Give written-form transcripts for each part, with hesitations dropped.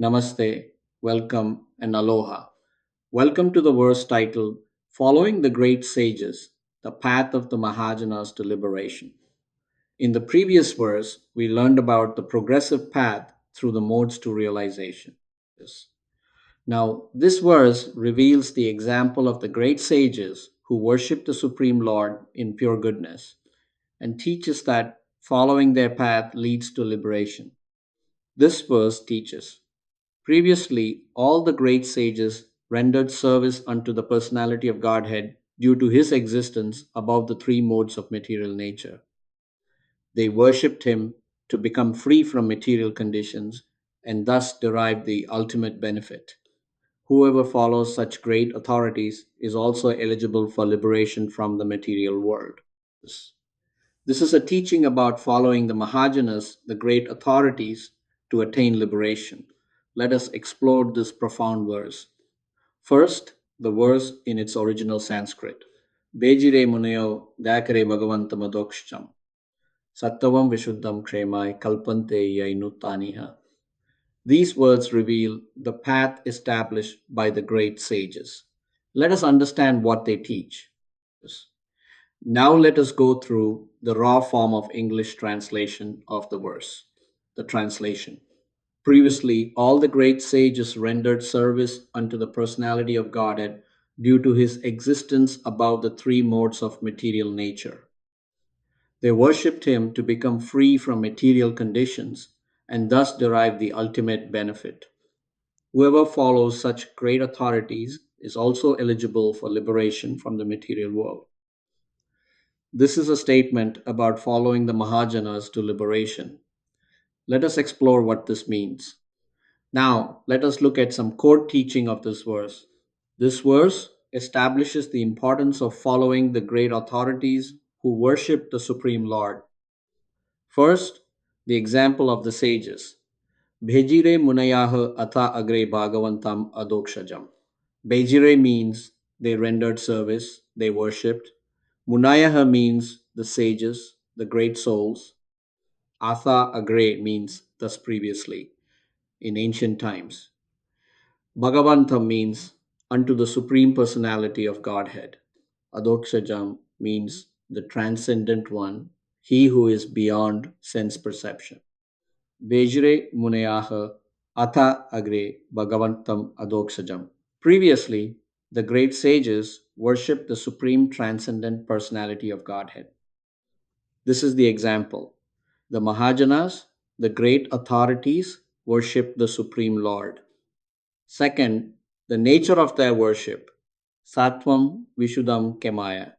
Namaste, welcome, and aloha. Welcome to the verse titled Following the Great Sages, the Path of the Mahājanas to Liberation. In the previous verse, we learned about the progressive path through the modes to realization. Yes. Now, this verse reveals the example of the great sages who worship the Supreme Lord in pure goodness and teaches that following their path leads to liberation. This verse teaches previously, all the great sages rendered service unto the personality of Godhead due to his existence above the three modes of material nature. They worshipped him to become free from material conditions and thus derive the ultimate benefit. Whoever follows such great authorities is also eligible for liberation from the material world. This is a teaching about following the Mahājanas, the great authorities, to attain liberation. Let us explore this profound verse. First, the verse in its original Sanskrit. Bejire munayo dakare bhagavantam adoksham. Sattavam vishuddham kshemai kalpante yainutaniha. These words reveal the path established by the great sages. Let us understand what they teach. Now let us go through the raw form of English translation of the verse. The translation. Previously, all the great sages rendered service unto the personality of Godhead due to his existence above the three modes of material nature. They worshipped him to become free from material conditions and thus derive the ultimate benefit. Whoever follows such great authorities is also eligible for liberation from the material world. This is a statement about following the Mahājanas to liberation. Let us explore what this means. Now, let us look at some core teaching of this verse. This verse establishes the importance of following the great authorities who worship the Supreme Lord. First, the example of the sages. Bhejire munayaha atha agre bhagavantam adokshajam. Bhejire means they rendered service, they worshipped. Munayaha means the sages, the great souls. Atha agre means thus previously, in ancient times. Bhagavantam means unto the Supreme Personality of Godhead. Adokshajam means the Transcendent One, he who is beyond sense perception. Vejre Muneyaha Atha Agre Bhagavantam Adokshajam. Previously, the great sages worshipped the Supreme Transcendent Personality of Godhead. This is the example. The Mahājanas, the great authorities, worship the Supreme Lord. Second, the nature of their worship. Sattvam Vishuddham Kemaya.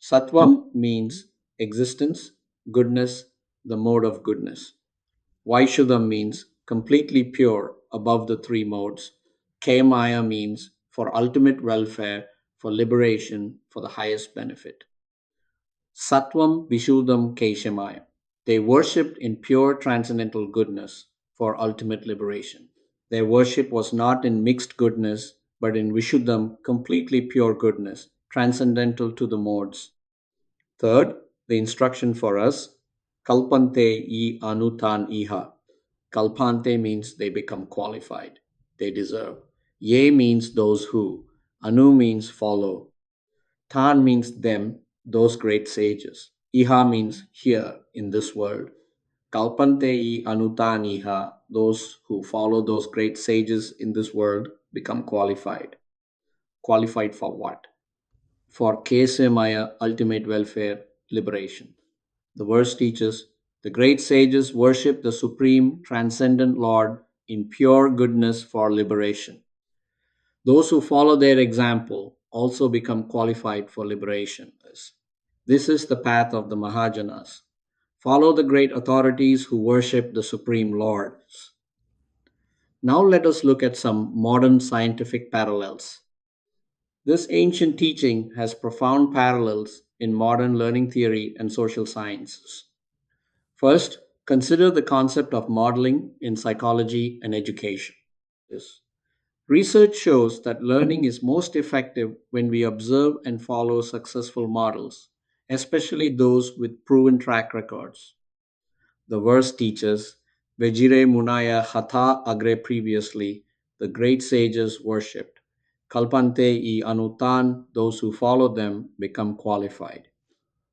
Sattvam means existence, goodness, the mode of goodness. Vaishuddham means completely pure, above the three modes. Kemaya means for ultimate welfare, for liberation, for the highest benefit. Sattvam Vishuddham Keshamaya. They worshipped in pure transcendental goodness for ultimate liberation. Their worship was not in mixed goodness, but in Vishuddham, completely pure goodness, transcendental to the modes. Third, the instruction for us, Kalpante I anutan iha. Kalpante means they become qualified, they deserve. Ye means those who. Anu means follow. Tan means them, those great sages. Iha means here, in this world. Kalpante I anutan iha. Those who follow those great sages in this world become qualified. Qualified for what? For Kesemaya, ultimate welfare, liberation. The verse teaches the great sages worship the supreme transcendent Lord in pure goodness for liberation. Those who follow their example also become qualified for liberation. This is the path of the Mahājanas. Follow the great authorities who worship the Supreme Lord. Now let us look at some modern scientific parallels. This ancient teaching has profound parallels in modern learning theory and social sciences. First, consider the concept of modeling in psychology and education. Yes. Research shows that learning is most effective when we observe and follow successful models, especially those with proven track records. The verse teaches Vejire Munaya Hatha Agre previously, the great sages worshipped. Kalpante I Anutan, those who follow them become qualified.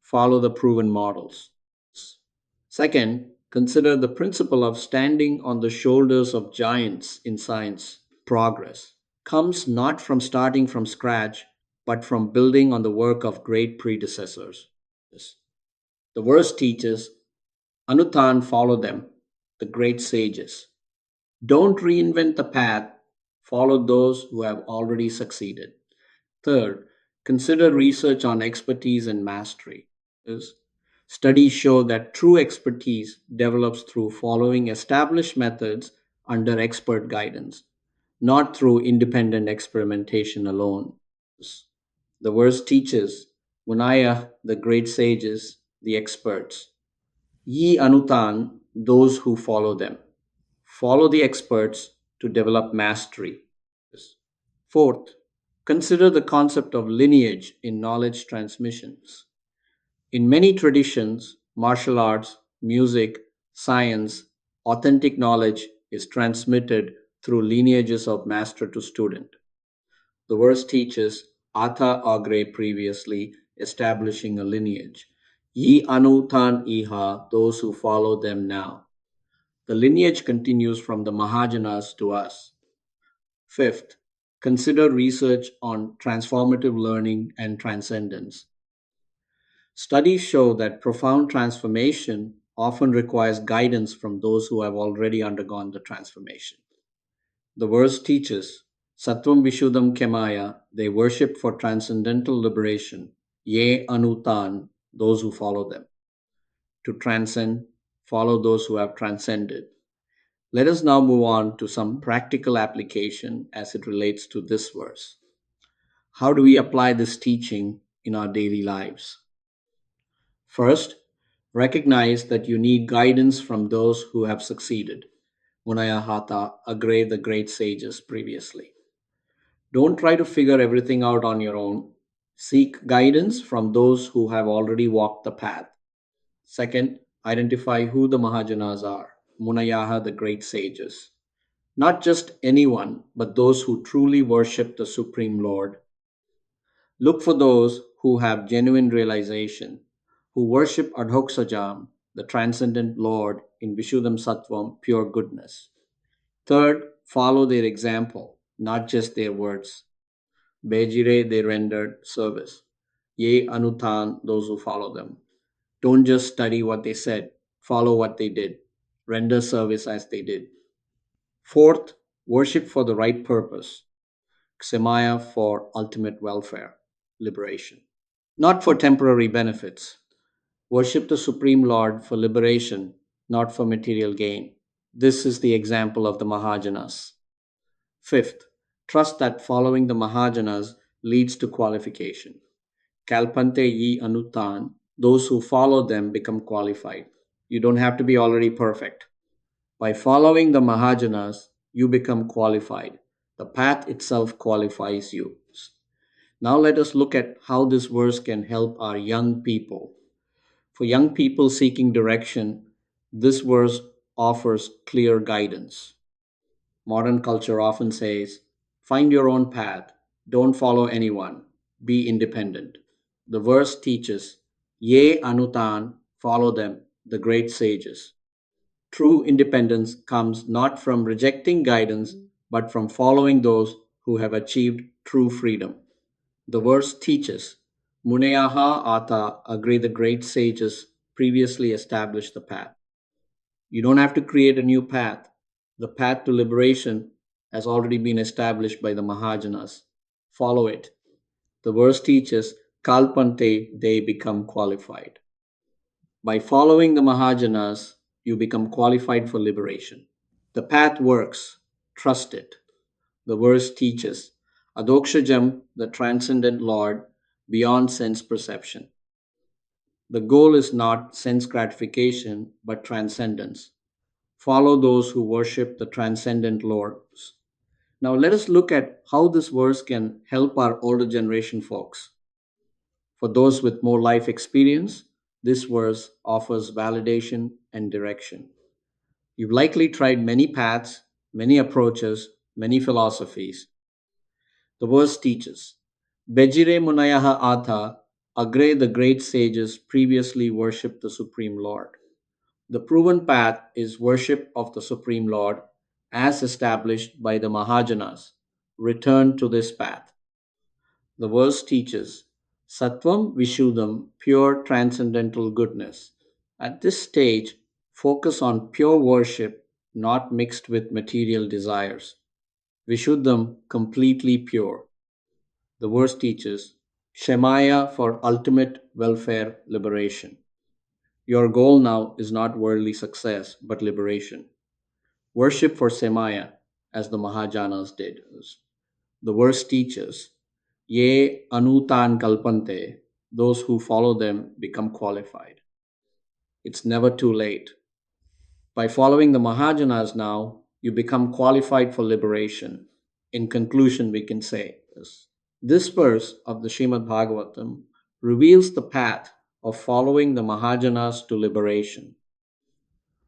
Follow the proven models. Second, consider the principle of standing on the shoulders of giants in science. Progress comes not from starting from scratch, but from building on the work of great predecessors. The verse teaches, Anutan, follow them, the great sages. Don't reinvent the path, follow those who have already succeeded. Third, consider research on expertise and mastery. Is Studies show that true expertise develops through following established methods under expert guidance, not through independent experimentation alone. The verse teaches Munaya, the great sages, the experts. Ye Anutan, those who follow them. Follow the experts to develop mastery. Fourth, consider the concept of lineage in knowledge transmissions. In many traditions, martial arts, music, science, authentic knowledge is transmitted through lineages of master to student. The verse teaches Atha Agre previously, establishing a lineage. Ye Anutan Iha, those who follow them now. The lineage continues from the Mahājanas to us. Fifth, consider research on transformative learning and transcendence. Studies show that profound transformation often requires guidance from those who have already undergone the transformation. The verse teaches Sattvam Vishuddham Kemaya, they worship for transcendental liberation, Ye Anutan, those who follow them. To transcend, follow those who have transcended. Let us now move on to some practical application as it relates to this verse. How do we apply this teaching in our daily lives? First, recognize that you need guidance from those who have succeeded. Munayahata, Agre, the great sages previously. Don't try to figure everything out on your own. Seek guidance from those who have already walked the path. Second, identify who the Mahājanas are. Munayaha, the great sages. Not just anyone, but those who truly worship the Supreme Lord. Look for those who have genuine realization, who worship Adhoksajam, the transcendent Lord, in Vishuddham Sattvam, pure goodness. Third, follow their example, not just their words. Bejire, they rendered service. Ye Anutan, those who follow them. Don't just study what they said, follow what they did. Render service as they did. Fourth, worship for the right purpose. Ksemaya, for ultimate welfare, liberation. Not for temporary benefits. Worship the Supreme Lord for liberation, not for material gain. This is the example of the Mahājanas. Fifth, trust that following the Mahājanas leads to qualification. Kalpante Yi Anutan, those who follow them become qualified. You don't have to be already perfect. By following the Mahājanas, you become qualified. The path itself qualifies you. Now let us look at how this verse can help our young people. For young people seeking direction, this verse offers clear guidance. Modern culture often says, find your own path, don't follow anyone, be independent. The verse teaches, Ye Anutan, follow them, the great sages. True independence comes not from rejecting guidance, but from following those who have achieved true freedom. The verse teaches, Muneyaha Ata, agree the great sages previously established the path. You don't have to create a new path. The path to liberation has already been established by the Mahājanas. Follow it. The verse teaches, Kalpante, they become qualified. By following the Mahājanas, you become qualified for liberation. The path works. Trust it. The verse teaches, Adokshajam, the transcendent Lord, beyond sense perception. The goal is not sense gratification, but transcendence. Follow those who worship the transcendent Lords. Now, let us look at how this verse can help our older generation folks. For those with more life experience, this verse offers validation and direction. You've likely tried many paths, many approaches, many philosophies. The verse teaches Bejire Munayaha Atha, Agre the great sages previously worshipped the Supreme Lord. The proven path is worship of the Supreme Lord as established by the Mahājanas. Return to this path. The verse teaches Sattvam Vishuddham, pure transcendental goodness. At this stage, focus on pure worship, not mixed with material desires. Vishuddham, completely pure. The verse teaches Shemaya for ultimate welfare liberation. Your goal now is not worldly success, but liberation. Worship for Semaya, as the Mahājanas did. The verse teaches Ye anutan kalpante, those who follow them become qualified. It's never too late. By following the Mahājanas now, you become qualified for liberation. In conclusion, we can say this verse of the Srimad Bhagavatam reveals the path of following the Mahājanas to liberation.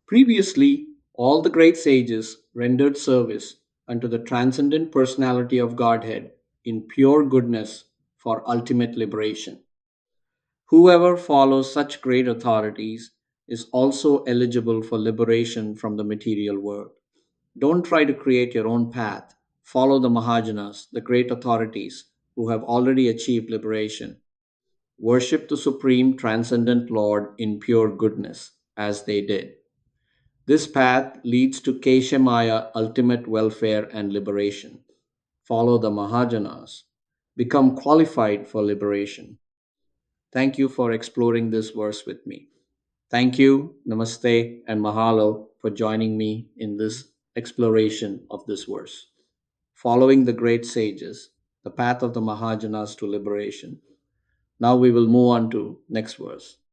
Previously, all the great sages rendered service unto the transcendent personality of Godhead in pure goodness for ultimate liberation. Whoever follows such great authorities is also eligible for liberation from the material world. Don't try to create your own path. Follow the Mahājanas, the great authorities who have already achieved liberation. Worship the Supreme Transcendent Lord in pure goodness, as they did. This path leads to Keshamaya, ultimate welfare and liberation. Follow the Mahājanas. Become qualified for liberation. Thank you for exploring this verse with me. Thank you, Namaste, and Mahalo for joining me in this exploration of this verse. Following the great sages, the path of the Mahājanas to liberation. Now we will move on to next verse.